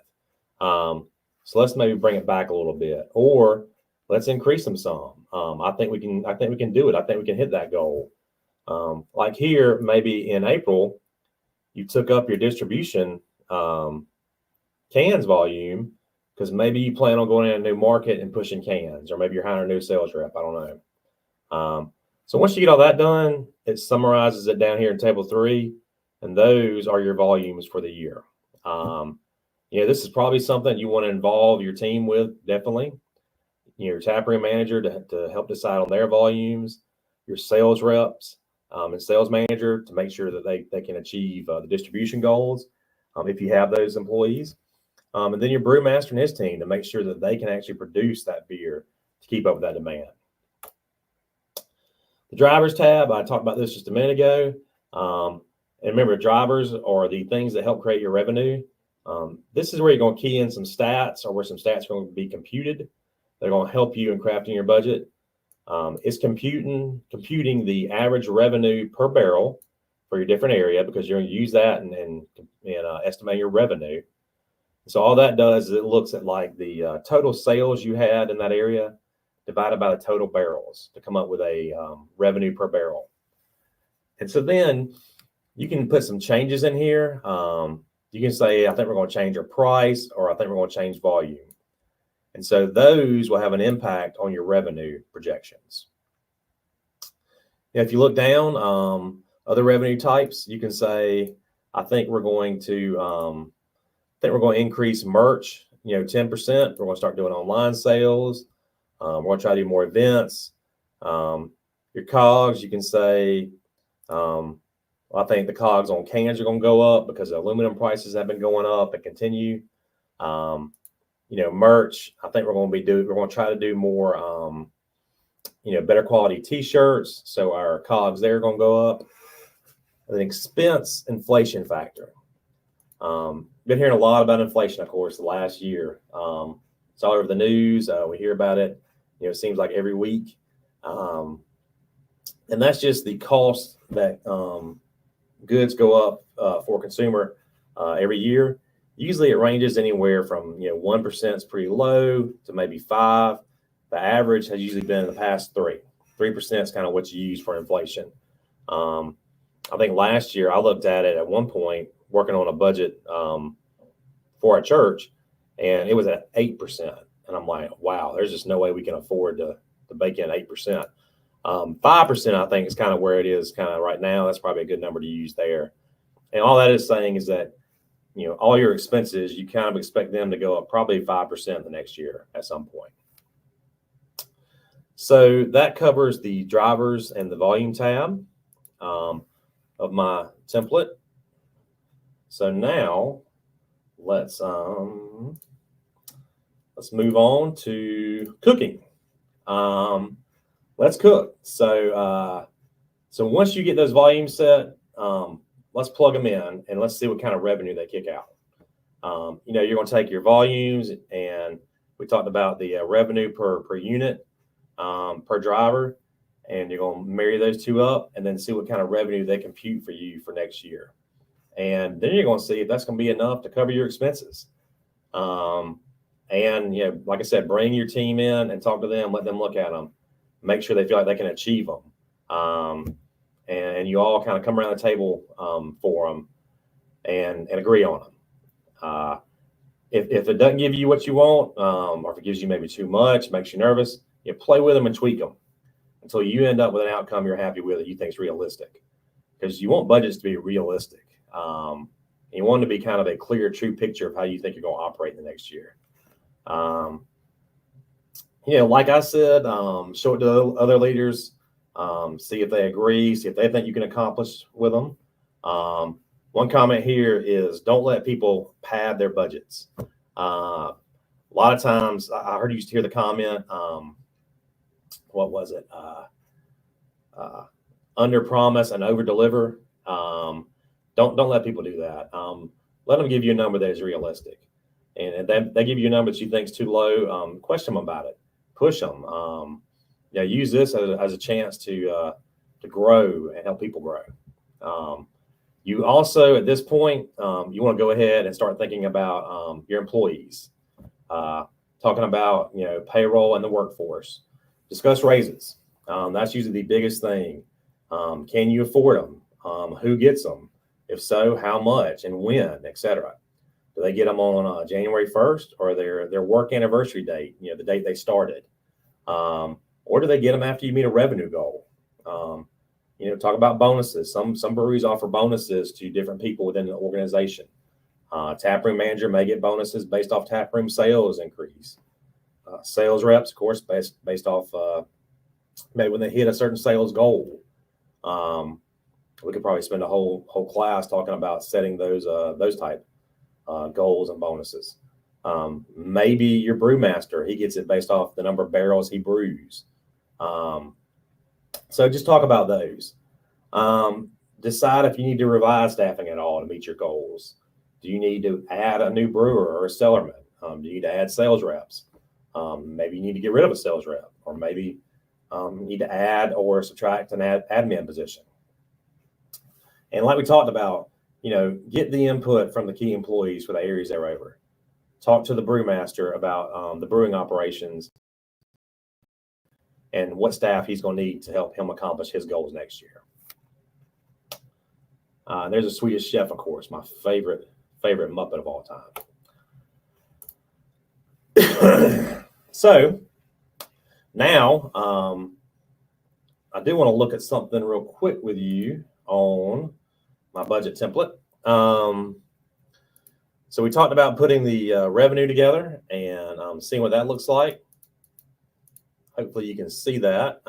So let's maybe bring it back a little bit, or let's increase them some. I think we can do it. I think we can hit that goal. Like here, maybe in April, you took up your distribution cans volume because maybe you plan on going in a new market and pushing cans, or maybe you're hiring a new sales rep. I don't know. So once you get all that done, it summarizes it down here in table 3, and those are your volumes for the year. This is probably something you want to involve your team with, definitely. Your taproom manager to help decide on their volumes, your sales reps, and sales manager to make sure that they can achieve the distribution goals if you have those employees. And then your brewmaster and his team to make sure that they can actually produce that beer to keep up with that demand. The drivers tab, I talked about this just a minute ago. And remember, drivers are the things that help create your revenue. This is where you're going to key in some stats, or where some stats are going to be computed. They're going to help you in crafting your budget. It's computing the average revenue per barrel for your different area, because you're going to use that and estimate your revenue. So all that does is it looks at like the total sales you had in that area divided by the total barrels to come up with a revenue per barrel. And so then you can put some changes in here. You can say, I think we're going to change our price, or I think we're going to change volume. And so those will have an impact on your revenue projections. Now, if you look down, other revenue types, you can say, I think we're going to increase merch, 10%. We're going to start doing online sales. We're going to try to do more events. Your COGS, you can say, I think the COGS on cans are going to go up because the aluminum prices have been going up and continue. Merch, I think we're going to try to do more, better quality t-shirts. So our COGS there are going to go up. An expense inflation factor. Been hearing a lot about inflation, of course, the last year. It's all over the news. We hear about it. It seems like every week. And that's just the cost that goods go up for a consumer every year. Usually it ranges anywhere from 1% is pretty low to maybe 5%. The average has usually been in the past 3%. 3% is kind of what you use for inflation. I think last year I looked at it at one point working on a budget for a church, and it was at 8%. And I'm like, wow, there's just no way we can afford to bake in 8%. 5%, I think, is kind of where it is kind of right now. That's probably a good number to use there. And all that is saying is that, all your expenses, you kind of expect them to go up probably 5% the next year at some point. So that covers the drivers and the volume tab of my template. So now let's move on to cooking. Let's cook. So once you get those volumes set, let's plug them in and let's see what kind of revenue they kick out. You're going to take your volumes, and we talked about the revenue per unit per driver, and you're going to marry those two up and then see what kind of revenue they compute for you for next year. And then you're going to see if that's going to be enough to cover your expenses. And like I said, bring your team in and talk to them, let them look at them, make sure they feel like they can achieve them. And you all kind of come around the table for them and agree on them. If it doesn't give you what you want, or if it gives you maybe too much, makes you nervous, play with them and tweak them until you end up with an outcome you're happy with that you think is realistic. Because you want budgets to be realistic. You want it to be kind of a clear, true picture of how you think you're going to operate in the next year. Like I said, show it to other leaders, see if they agree, see if they think you can accomplish with them. One comment here is don't let people pad their budgets. A lot of times I heard you used to hear the comment, what was it? Under promise and over deliver. Don't let people do that. Let them give you a number that is realistic. And if they give you a number that you think is too low, question them about it. Push them. Use this as a chance to grow and help people grow. You also, at this point, you want to go ahead and start thinking about your employees. Talking about payroll and the workforce. Discuss raises. That's usually the biggest thing. Can you afford them? Who gets them? If so, how much and when, etc. Do they get them on January 1st or their work anniversary date, the date they started? Or do they get them after you meet a revenue goal? Talk about bonuses. Some breweries offer bonuses to different people within the organization. Taproom manager may get bonuses based off taproom sales increase. Sales reps, of course, based off maybe when they hit a certain sales goal. We could probably spend a whole class talking about setting those type goals and bonuses. Maybe your brewmaster, he gets it based off the number of barrels he brews. So just talk about those. Decide if you need to revise staffing at all to meet your goals. Do you need to add a new brewer or a cellarman? Do you need to add sales reps? Maybe you need to get rid of a sales rep, or maybe you need to add or subtract an admin position. And like we talked about, get the input from the key employees for the areas they're over. Talk to the brewmaster about the brewing operations and what staff he's going to need to help him accomplish his goals next year. There's a Swedish Chef, of course, my favorite Muppet of all time. So now I do want to look at something real quick with you on my budget template. So we talked about putting the revenue together and seeing what that looks like. Hopefully you can see that.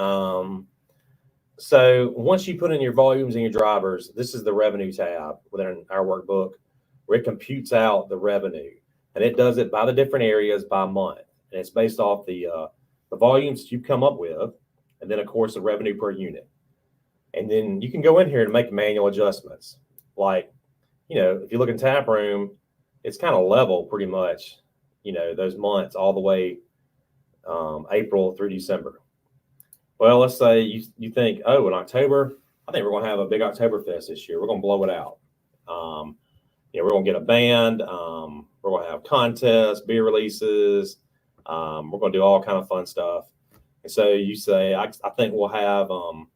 So once you put in your volumes and your drivers, this is the revenue tab within our workbook where it computes out the revenue, and it does it by the different areas by month. And it's based off the volumes that you come up with, and then of course the revenue per unit. And then you can go in here and make manual adjustments. Like, if you look in tap room, it's kind of level pretty much, those months all the way April through December. Well, let's say you think, oh, in October, I think we're going to have a big Oktoberfest this year. We're going to blow it out. We're going to get a band. We're going to have contests, beer releases. We're going to do all kind of fun stuff. And so you say, I think we'll have, a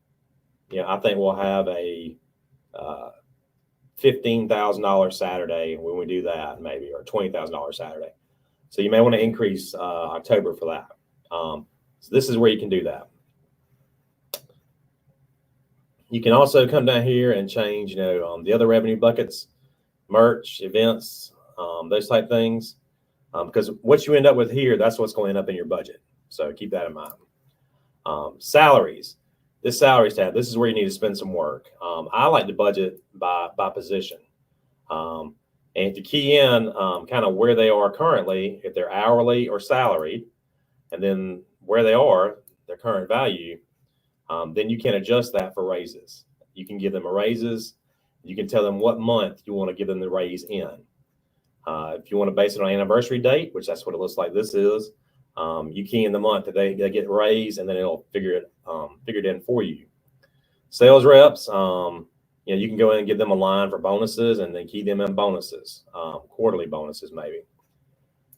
$15,000 Saturday when we do that, maybe, or $20,000 Saturday. So you may want to increase October for that. So this is where you can do that. You can also come down here and change, the other revenue buckets, merch, events, those type things. Because what you end up with here, that's what's going to end up in your budget. So keep that in mind. Salaries. This salaries tab, this is where you need to spend some work. I like to budget by position. And if you key in kind of where they are currently, if they're hourly or salaried, and then where they are, their current value, then you can adjust that for raises. You can give them a raises. You can tell them what month you want to give them the raise in. If you want to base it on anniversary date, which that's what it looks like this is, you key in the month that they get raised, and then it'll figure it in for you. Sales reps, you can go in and give them a line for bonuses, and then key them in bonuses, quarterly bonuses maybe.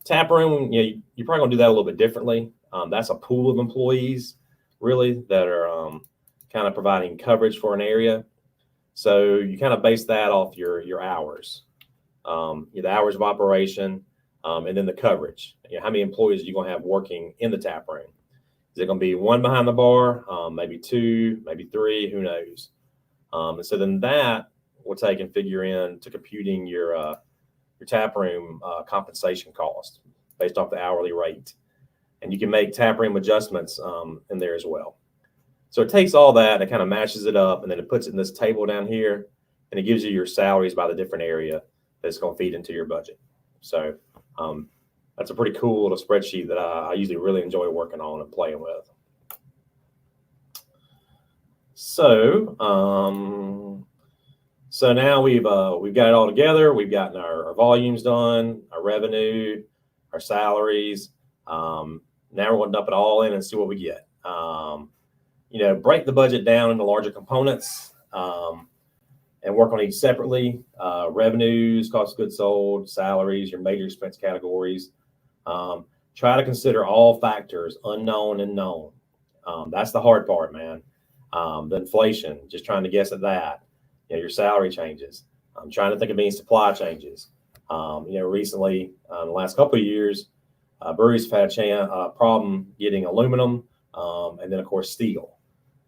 Tap room, you're probably going to do that a little bit differently. That's a pool of employees, really, that are kind of providing coverage for an area. So you kind of base that off your hours, the hours of operation, and then the coverage. How many employees are you going to have working in the tap room? Is it going to be one behind the bar, maybe two, maybe three, who knows? And so then that will take and figure in to computing your tap room compensation cost based off the hourly rate. And you can make tap room adjustments in there as well. So it takes all that and it kind of matches it up, and then it puts it in this table down here, and it gives you your salaries by the different area that's going to feed into your budget. So that's a pretty cool little spreadsheet that I usually really enjoy working on and playing with. So now we've got it all together. We've gotten our volumes done, our revenue, our salaries. Now we're going to dump it all in and see what we get. Break the budget down into larger components and work on each separately. Revenues, cost of goods sold, salaries, your major expense categories. Try to consider all factors, unknown and known. That's the hard part, man. The inflation, just trying to guess at that. Your salary changes. I'm trying to think of any supply changes. Recently, in the last couple of years, breweries have had a problem getting aluminum and then, of course, steel.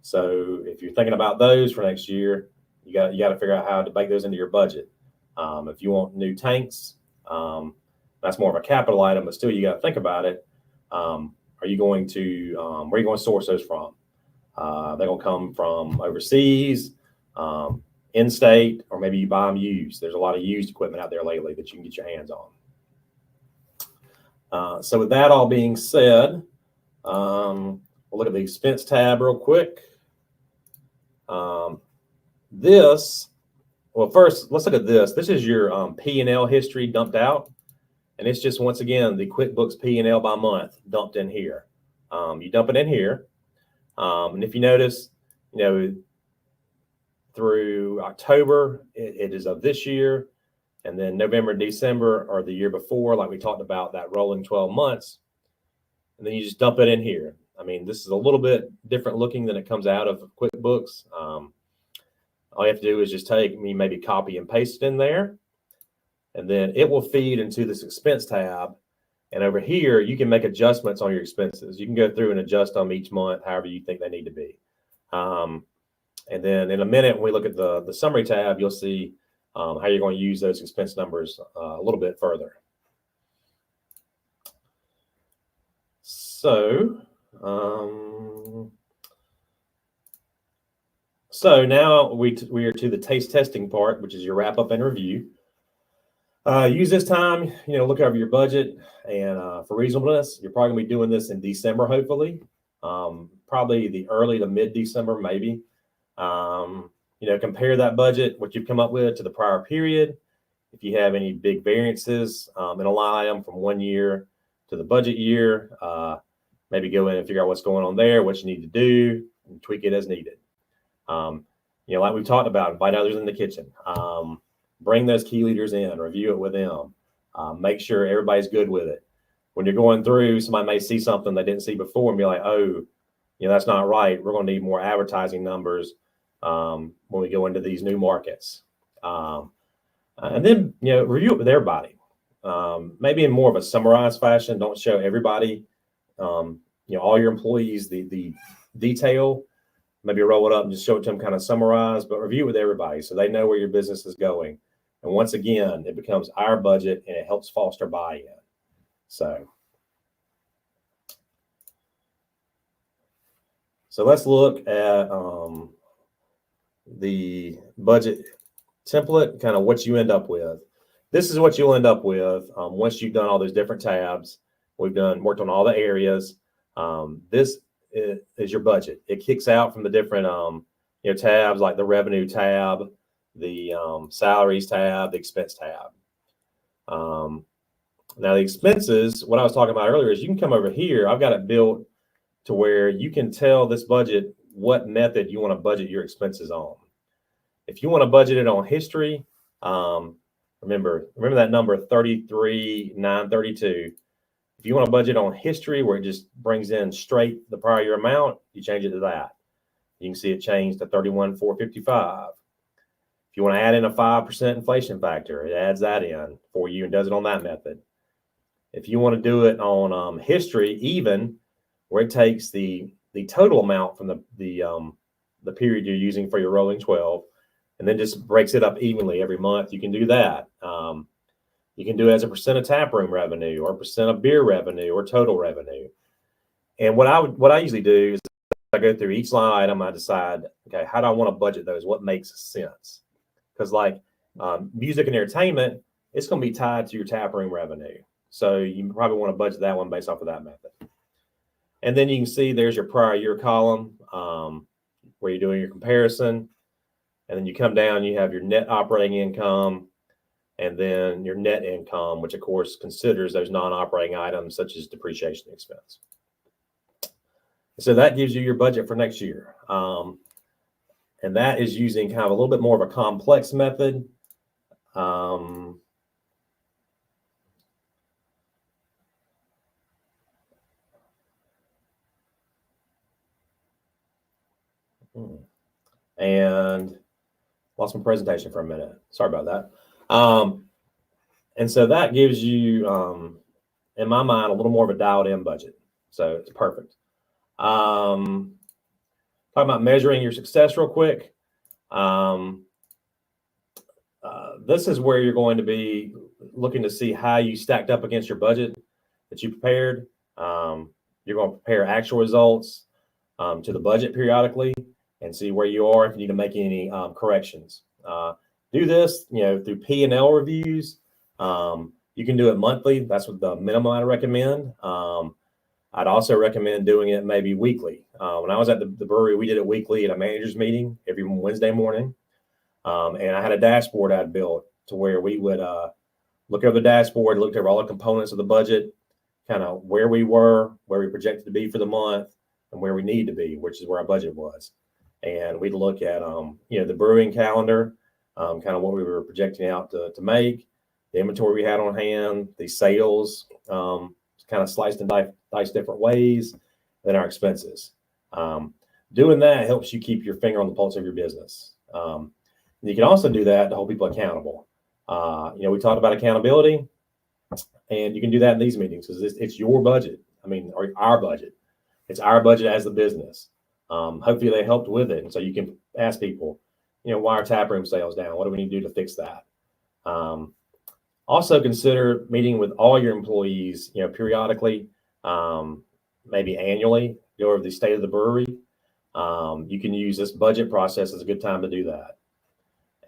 So if you're thinking about those for next year, you got to figure out how to bake those into your budget. If you want new tanks, that's more of a capital item, but still you got to think about it. Are you going to where are you going to source those from? They're going to come from overseas, in-state, or maybe you buy them used. There's a lot of used equipment out there lately that you can get your hands on. So with that all being said, we'll look at the expense tab real quick. Well, first, let's look at this. This is your P&L history dumped out. And it's just, once again, the QuickBooks P&L by month dumped in here. You dump it in here. And if you notice, through October, it is of this year. And then November, December, or the year before, like we talked about, that rolling 12 months. And then you just dump it in here. I mean, this is a little bit different looking than it comes out of QuickBooks. All you have to do is just maybe copy and paste it in there. And then it will feed into this expense tab. And over here, you can make adjustments on your expenses. You can go through and adjust them each month, however you think they need to be. And then in a minute, when we look at the summary tab, you'll see how you're going to use those expense numbers a little bit further. So now we are to the taste testing part, which is your wrap up and review. Use this time, look over your budget, and for reasonableness, you're probably gonna be doing this in December, hopefully, probably the early to mid-December, maybe. Compare that budget, what you've come up with, to the prior period. If you have any big variances in a line item from one year to the budget year, maybe go in and figure out what's going on there, what you need to do, and tweak it as needed. Like we've talked about, invite others in the kitchen. Bring those key leaders in, review it with them. Make sure everybody's good with it. When you're going through, somebody may see something they didn't see before and be like, oh, that's not right. We're going to need more advertising numbers when we go into these new markets. And then, review it with everybody. Maybe in more of a summarized fashion. Don't show everybody, all your employees, the detail. Maybe roll it up and just show it to them kind of summarized, but review it with everybody so they know where your business is going. And once again, it becomes our budget and it helps foster buy-in. So let's look at the budget template, kind of what you end up with. This is what you'll end up with once you've done all those different tabs. We've worked on all the areas. This is your budget. It kicks out from the different tabs, like the revenue tab, the salaries tab, the expense tab. Now the expenses, what I was talking about earlier, is you can come over here. I've got it built to where you can tell this budget what method you want to budget your expenses on. If you want to budget it on history, remember that number 33,932. If you want to budget on history, where it just brings in straight the prior year amount, you change it to that. You can see it changed to 31,455. If you want to add in a 5% inflation factor, it adds that in for you and does it on that method. If you want to do it on history, even, where it takes the total amount from the period you're using for your rolling 12, and then just breaks it up evenly every month, you can do that. You can do it as a percent of tap room revenue, or percent of beer revenue, or total revenue. And what I usually do is I go through each line item. I decide, okay, how do I want to budget those? What makes sense? Because like music and entertainment, it's going to be tied to your tap room revenue. So you probably want to budget that one based off of that method. And then you can see there's your prior year column where you're doing your comparison. And then you come down, you have your net operating income, and then your net income, which of course considers those non-operating items such as depreciation expense. So that gives you your budget for next year. And that is using kind of a little bit more of a complex method. And lost my presentation for a minute. Sorry about that. And so that gives you, in my mind, a little more of a dialed in budget. So it's perfect. Talking about measuring your success real quick. This is where you're going to be looking to see how you stacked up against your budget that you prepared. You're going to prepare actual results. to the budget periodically and see where you are if you need to make any corrections. Do this, through P&L reviews. You can do it monthly. That's what the minimum I recommend. I'd also recommend doing it maybe weekly. When I was at the brewery, we did it weekly at a manager's meeting every Wednesday morning. And I had a dashboard I'd built to where we would look over the dashboard, look over all the components of the budget, kind of where we were, where we projected to be for the month, and where we need to be, which is where our budget was. And we'd look at, the brewing calendar, kind of what we were projecting out to make, the inventory we had on hand, the sales, kind of sliced and diced different ways, then our expenses. Doing that helps you keep your finger on the pulse of your business. You can also do that to hold people accountable. We talked about accountability, and you can do that in these meetings because it's your budget. Or our budget. It's our budget as the business. Hopefully they helped with it. And so you can ask people, why are taproom sales down? What do we need to do to fix that? Also consider meeting with all your employees, periodically, maybe annually, go over the state of the brewery. You can use this budget process as a good time to do that.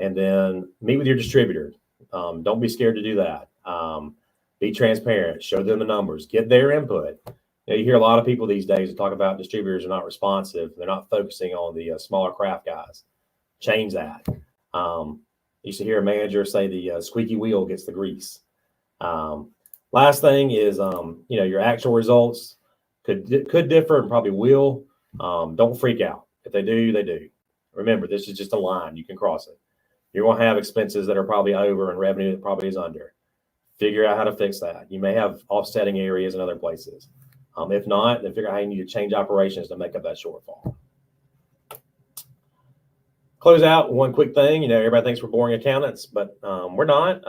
And then meet with your distributor. Don't be scared to do that. Be transparent, show them the numbers, get their input. You hear a lot of people these days talk about distributors are not responsive. They're not focusing on the smaller craft guys. Change that. You should hear a manager say the squeaky wheel gets the grease. Last thing is, your actual results could differ and probably will. Don't freak out. If they do, they do. Remember, this is just a line. You can cross it. You're going to have expenses that are probably over and revenue that probably is under. Figure out how to fix that. You may have offsetting areas in other places. If not, then figure out how you need to change operations to make up that shortfall. Close out one quick thing. Everybody thinks we're boring accountants, but we're not.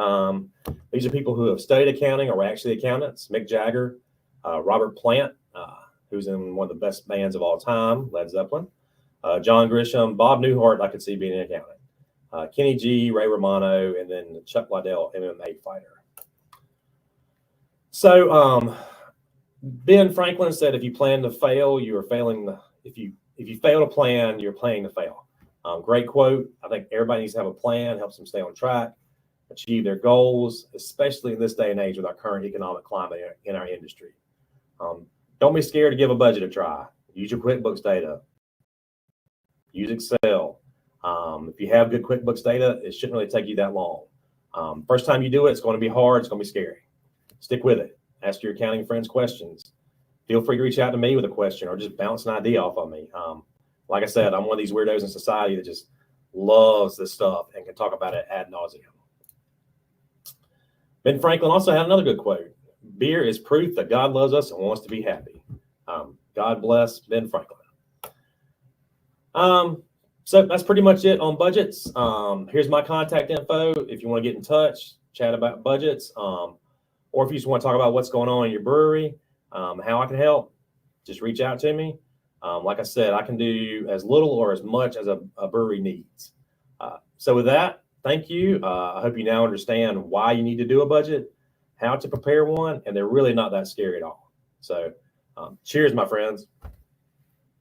These are people who have studied accounting or were actually accountants. Mick Jagger, Robert Plant, who's in one of the best bands of all time, Led Zeppelin, John Grisham, Bob Newhart, I could see being an accountant, Kenny G, Ray Romano, and then Chuck Liddell, MMA fighter. So Ben Franklin said, if you plan to fail, you are failing. If you fail to plan, you're planning to fail. Great quote. I think everybody needs to have a plan, helps them stay on track, achieve their goals, especially in this day and age with our current economic climate in our industry. Don't be scared to give a budget a try. Use your QuickBooks data. Use Excel. If you have good QuickBooks data, it shouldn't really take you that long. First time you do it, it's going to be hard. It's going to be scary. Stick with it. Ask your accounting friends questions. Feel free to reach out to me with a question or just bounce an idea off of me. Like I said, I'm one of these weirdos in society that just loves this stuff and can talk about it ad nauseum. Ben Franklin also had another good quote. Beer is proof that God loves us and wants to be happy. God bless Ben Franklin. So that's pretty much it on budgets. Here's my contact info. If you want to get in touch, chat about budgets, or if you just want to talk about what's going on in your brewery, how I can help, just reach out to me. Like I said, I can do as little or as much as a brewery needs. So with that, thank you. I hope you now understand why you need to do a budget, how to prepare one, and they're really not that scary at all. So cheers, my friends.